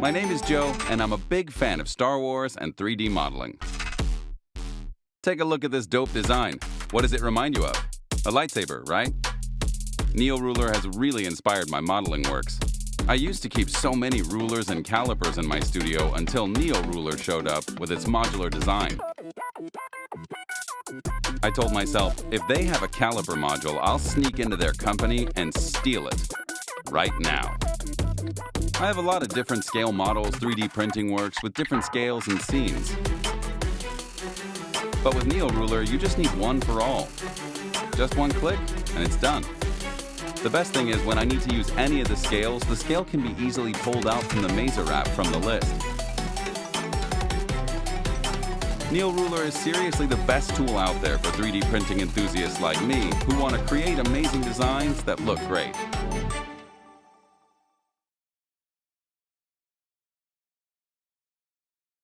My name is Joe, and I'm a big fan of Star Wars and 3D modeling. Take a look at this dope design. What does it remind you of? A lightsaber, right? NeoRuler has really inspired my modeling works. I used to keep so many rulers and calipers in my studio until NeoRuler showed up with its modular design. I told myself, if they have a caliper module, I'll sneak into their company and steal it. Right now. I have a lot of different scale models. 3D printing works with different scales and scenes. But with NeoRuler, you just need one for all. Just one click, and it's done. The best thing is when I need to use any of the scales, the scale can be easily pulled out from the Mazer app from the list. NeoRuler is seriously the best tool out there for 3D printing enthusiasts like me who want to create amazing designs that look great.